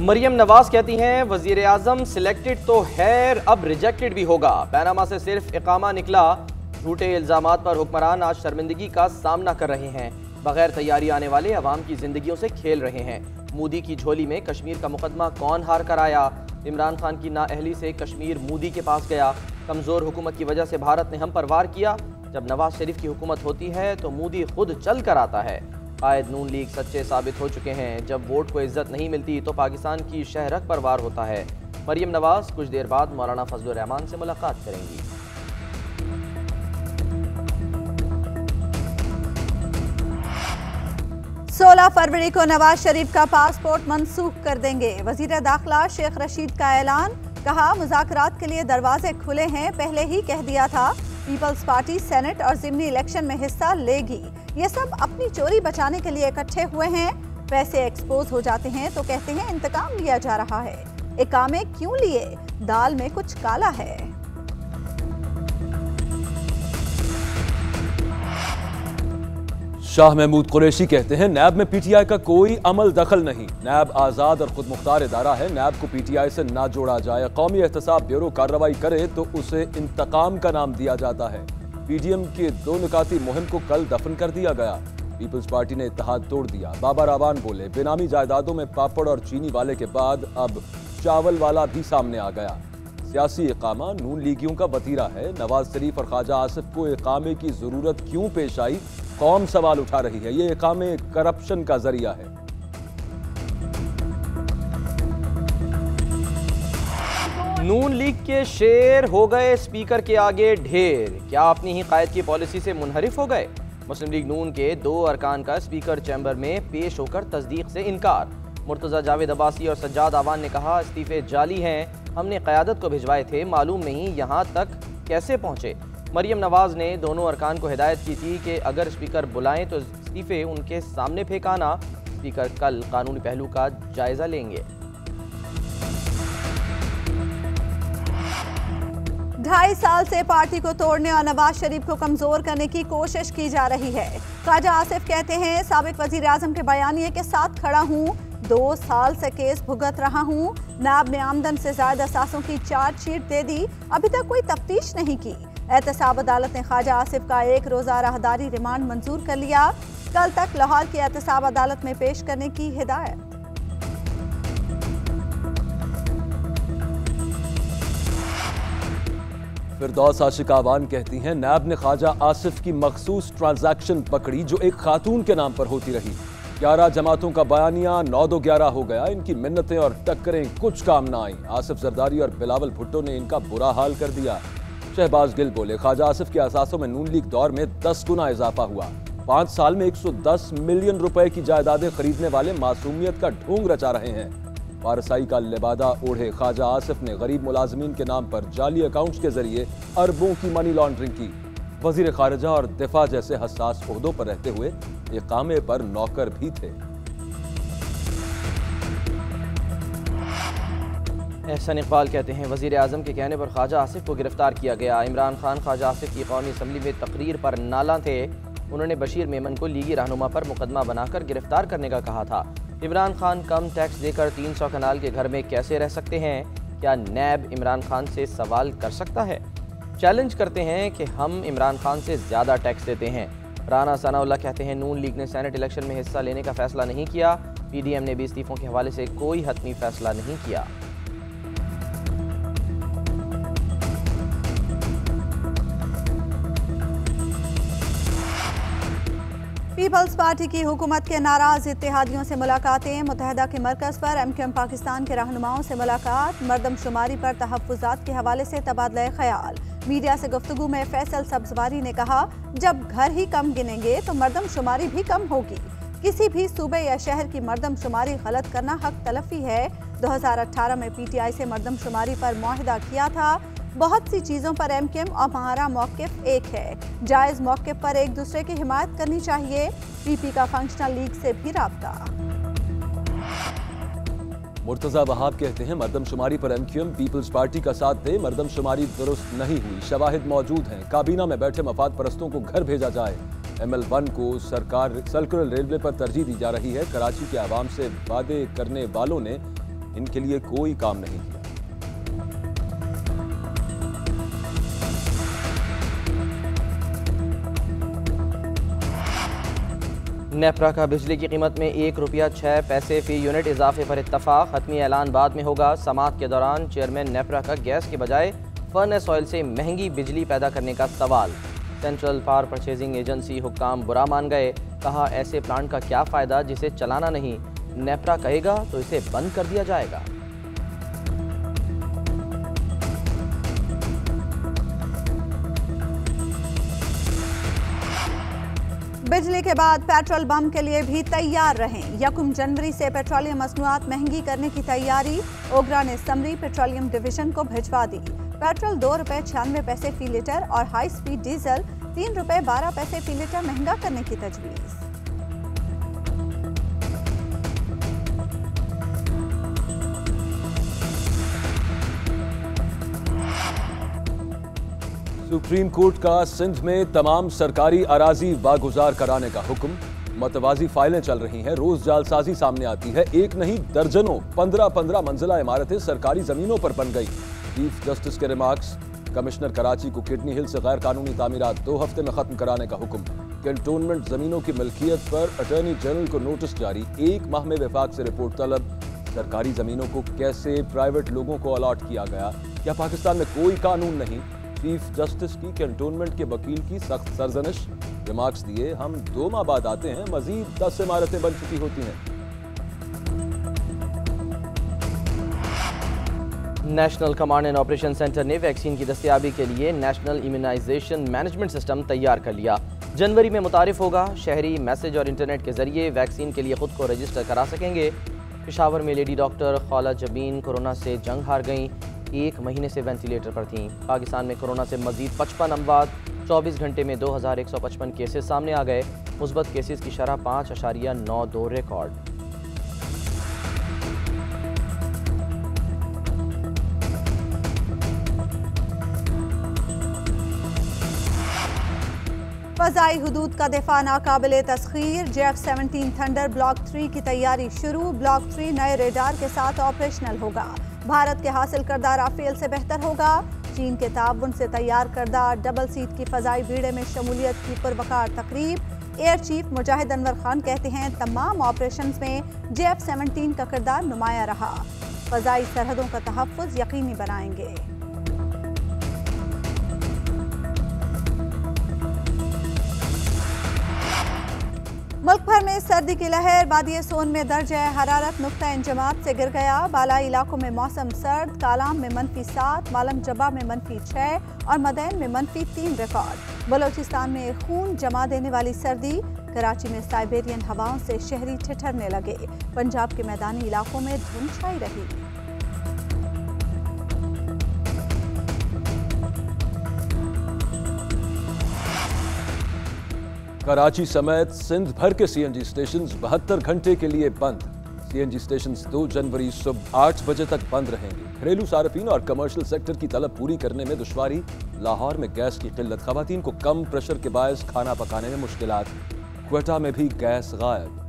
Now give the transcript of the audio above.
मरियम नवाज कहती हैं वजीर आजम सिलेक्टेड तो है, अब रिजेक्टेड भी होगा। पैनामा से सिर्फ इकामा निकला। झूठे इल्जामात पर हुक्मरान आज शर्मिंदगी का सामना कर रहे हैं। बगैर तैयारी आने वाले अवाम की जिंदगियों से खेल रहे हैं। मोदी की झोली में कश्मीर का मुकदमा कौन हार कर आया? इमरान खान की नाअहली से कश्मीर मोदी के पास गया। कमजोर हुकूमत की वजह से भारत ने हम पर वार किया। जब नवाज शरीफ की हुकूमत होती है तो मोदी खुद चल कर आता है। कायद नून लीग सच्चे साबित हो चुके हैं। जब वोट को इज्जत नहीं मिलती तो पाकिस्तान की शहरक पर वार होता है। मरियम नवाज कुछ देर बाद मौलाना फजलुर रहमान से मुलाकात करेंगी। 16 फरवरी को नवाज शरीफ का पासपोर्ट मनसूख कर देंगे। वजीर दाखिला शेख रशीद का ऐलान। कहा मुज़ाकरात के लिए दरवाजे खुले हैं, पहले ही कह दिया था। पीपल्स पार्टी सेनेट और ज़िमनी इलेक्शन में हिस्सा लेगी। ये सब अपनी चोरी बचाने के लिए इकट्ठे हुए हैं। पैसे एक्सपोज हो जाते हैं तो कहते हैं इंतकाम लिया जा रहा है। इकामे क्यों लिए? दाल में कुछ काला है। शाह महमूद कुरैशी कहते हैं नैब में पीटीआई का कोई अमल दखल नहीं। नैब आज़ाद और खुद मुख्तार इदारा है। नैब को पीटीआई से ना जोड़ा जाए। कौमी एहतसाब ब्यूरो कार्रवाई करे तो उसे इंतकाम का नाम दिया जाता है। पीडीएम के 2 निकाती मुहिम को कल दफन कर दिया गया। पीपल्स पार्टी ने इत्तेहाद तोड़ दिया। बाबा रावान बोले बेनामी जायदादों में पापड़ और चीनी वाले के बाद अब चावल वाला भी सामने आ गया। सियासी इकामा नून लीगियों का वतीरा है। नवाज शरीफ और ख्वाजा आसिफ को इकामे की जरूरत क्यों पेश आई? कौम सवाल उठा रही है। ये इकामे करप्शन का जरिया है। नून लीग के शेर हो गए स्पीकर के आगे ढेर। क्या अपनी ही कायद की पॉलिसी से मुनहरिफ हो गए? मुस्लिम लीग नून के 2 अरकान का स्पीकर चैम्बर में पेश होकर तस्दीक से इनकार। मुर्तजा जावेद अब्बासी और सज्जाद आवान ने कहा इस्तीफे जाली हैं। हमने क़यादत को भिजवाए थे, मालूम नहीं यहाँ तक कैसे पहुँचे। मरियम नवाज ने दोनों अरकान को हिदायत की थी कि अगर स्पीकर बुलाएं तो इस्तीफे उनके सामने फेंकाना। स्पीकर कल कानूनी पहलू का जायजा लेंगे। 2.5 साल से पार्टी को तोड़ने और नवाज शरीफ को कमजोर करने की कोशिश की जा रही है। ख्वाजा आसिफ कहते हैं साबिक वजीर आजम के बयानिए के साथ खड़ा हूँ। 2 साल से केस भुगत रहा हूँ। नैब ने आमदन से ज्यादा असासों की चार्जशीट दे दी, अभी तक कोई तफ्तीश नहीं की। एहतसाब अदालत ने ख्वाजा आसिफ का 1 रोजा राहदारी रिमांड मंजूर कर लिया। कल तक लाहौर की एहतसाब अदालत में पेश करने की हिदायत। फिरदौस आशिक आवान कहती हैं नैब ने ख्वाजा आसिफ की मखसूस ट्रांजैक्शन पकड़ी जो एक खातून के नाम पर होती रही। 11 जमातों का बयानिया 9-2-11 हो गया। इनकी मिन्नतें और टक्करें कुछ काम ना आई। आसिफ जरदारी और बिलावल भुट्टो ने इनका बुरा हाल कर दिया। शहबाज गिल बोले ख्वाजा आसिफ के असासों में नून लीग दौर में 10 गुना इजाफा हुआ। 5 साल में 110 मिलियन रुपए की जायदादें खरीदने वाले मासूमियत का ढोंग रचा रहे हैं। वारसाई का लिबादा ओढ़े ख्वाजा आसिफ ने गरीब मुलाजमीन के नाम पर जाली अकाउंट्स के जरिए अरबों की मनी लॉन्ड्रिंग की। वजीर खारजा और दिफा जैसे हसास ओहदों पर रहते हुए इकामे पर नौकर भी थे। एहसन इकबाल कहते हैं वजीर आजम के कहने पर ख्वाजा आसिफ को गिरफ्तार किया गया। इमरान खान ख्वाजा आसिफ की कौमी असम्बली में तकरीर पर नाला थे। उन्होंने बशीर मेमन को लीगी रहनुमा पर मुकदमा बनाकर गिरफ्तार करने का कहा था। इमरान खान कम टैक्स देकर 300 कनाल के घर में कैसे रह सकते हैं? क्या नैब इमरान खान से सवाल कर सकता है? चैलेंज करते हैं कि हम इमरान खान से ज़्यादा टैक्स देते हैं। राना सनाउल्लाह कहते हैं नून लीग ने सेनेट इलेक्शन में हिस्सा लेने का फैसला नहीं किया। पीडीएम ने भी इस्तीफों के हवाले से कोई हतमी फैसला नहीं किया। पीपल्स पार्टी की हुकूमत के नाराज इत्तेहादियों से मुलाकातें। मुत्तहिदा के मरकज पर एमक्यूएम पाकिस्तान के रहनुमाओं से मुलाकात। मरदमशुमारी पर तहफ़्फ़ुज़ात के हवाले से तबादला ख्याल। मीडिया से गुफ्तगू में फैसल सब्ज़वारी ने कहा जब घर ही कम गिनेंगे तो मरदमशुमारी भी कम होगी। किसी भी सूबे या शहर की मरदमशुमारी गलत करना हक तलफी है। 2018 में पीटीआई से मरदमशुमारी पर मुआहिदा किया था। बहुत सी चीज़ों पर एमक्यूएम और हमारा मौक़िफ़ एक है। जायज़ मौक़िफ़ पर एक दूसरे की हिमायत करनी चाहिए। पीपी का फंक्शनल लीग से भी राब्ता। मुर्तजा वहाब कहते हैं मरदमशुमारी पर एमक्यूएम पीपल्स पार्टी का साथ दे। मरदमशुमारी दुरुस्त नहीं हुई, शवाहिद मौजूद हैं। काबीना में बैठे मफाद परस्तों को घर भेजा जाए। ML1 को सरकार सर्कुलर रेलवे पर तरजीह दी जा रही है। कराची के आवाम से वादे करने वालों ने इनके लिए कोई काम नहीं किया। नेपरा का बिजली की कीमत में ₹1.06 फी यूनिट इजाफे पर इत्तफाक। हतमी ऐलान बाद में होगा। समाअत के दौरान चेयरमैन नेपरा का गैस के बजाय फर्नेस ऑयल से महंगी बिजली पैदा करने का सवाल। सेंट्रल पावर परचेजिंग एजेंसी हुक्काम बुरा मान गए। कहा ऐसे प्लांट का क्या फ़ायदा जिसे चलाना नहीं, नेपरा कहेगा तो इसे बंद कर दिया जाएगा। बिजली के बाद पेट्रोल बम के लिए भी तैयार रहें। 1 जनवरी से पेट्रोलियम मसनूआत महंगी करने की तैयारी। ओगरा ने समरी पेट्रोलियम डिवीजन को भिजवा दी। पेट्रोल ₹2.96 फी लीटर और हाई स्पीड डीजल ₹3.12 फी लीटर महंगा करने की तजवीज़। सुप्रीम कोर्ट का सिंध में तमाम सरकारी अराजी वागुजार कराने का हुक्म। मतवाजी फाइलें चल रही हैं, रोज जालसाजी सामने आती है। एक नहीं दर्जनों 15 मंजिला इमारतें सरकारी जमीनों पर बन गई। चीफ जस्टिस के रिमार्क्स। कमिश्नर कराची को किडनी हिल से गैर कानूनी तामीरात 2 हफ्ते में खत्म कराने का हुक्म। कैंटोनमेंट जमीनों की मिल्कियत पर अटॉर्नी जनरल को नोटिस जारी। 1 माह में विभाग से रिपोर्ट तलब। सरकारी जमीनों को कैसे प्राइवेट लोगों को अलॉट किया गया? क्या पाकिस्तान में कोई कानून नहीं? चीफ जस्टिस की कैंटोनमेंट के वकील की सख्त सरजनिश। रिमार्क्स दिए, हम 2 माह बाद आते हैं, मजीद 10 इमारतें बन चुकी होती हैं। National command and operation centre ने वैक्सीन की दस्तयाबी के लिए नेशनल इम्यूनाइजेशन मैनेजमेंट सिस्टम तैयार कर लिया। जनवरी में मुतारिफ होगा। शहरी मैसेज और इंटरनेट के जरिए वैक्सीन के लिए खुद को रजिस्टर करा सकेंगे। पेशावर में लेडी डॉक्टर खौला जबीन कोरोना से जंग हार गईं। 1 महीने से वेंटिलेटर पर थीं। पाकिस्तान में कोरोना से मजीद 55 अमवात। 24 घंटे में 2155 केसेस सामने आ गए। मुस्बत केसेस की शरह 5.92 रिकॉर्ड। फ़ज़ाई हुदूद का दिफा नाकाबिले तस्खीर। JF-17 थंडर ब्लॉक 3 की तैयारी शुरू। ब्लॉक 3 नए रेडार के साथ ऑपरेशनल होगा। भारत के हासिल करदा राफेल से बेहतर होगा। चीन के ताउन से तैयार करदा डबल सीट की फ़ज़ाई बीड़े में शमूलियत की पुरवकार तकरीब। एयर चीफ मुजाहिद अनवर खान कहते हैं तमाम ऑपरेशंस में JF-17 का किरदार नुमाया रहा। फ़ज़ाई सरहदों का तहफ़्फ़ुज़ यकीनी बनाएंगे। मुल्क भर में सर्दी की लहर। वादी सोन में दर्जा हरारत नुक्ता इंजमात से गिर गया। बालाई इलाकों में मौसम सर्द। कालाम में -7, मालम जबा में -6 और मदैन में -3 रिकॉर्ड। बलोचिस्तान में खून जमा देने वाली सर्दी। कराची में साइबेरियन हवाओं से शहरी ठिठरने लगे। पंजाब के मैदानी इलाकों में धुंध छाई रही। कराची समेत सिंध भर के CNG स्टेशन 72 घंटे के लिए बंद। CNG स्टेशन 2 जनवरी सुबह 8 बजे तक बंद रहेंगे। घरेलू सार्फिन और कमर्शियल सेक्टर की तलब पूरी करने में दुश्वारी। लाहौर में गैस की किल्लत, खवातीन को कम प्रेशर के बायस खाना पकाने में मुश्किलात। क्वेटा में भी गैस गायब।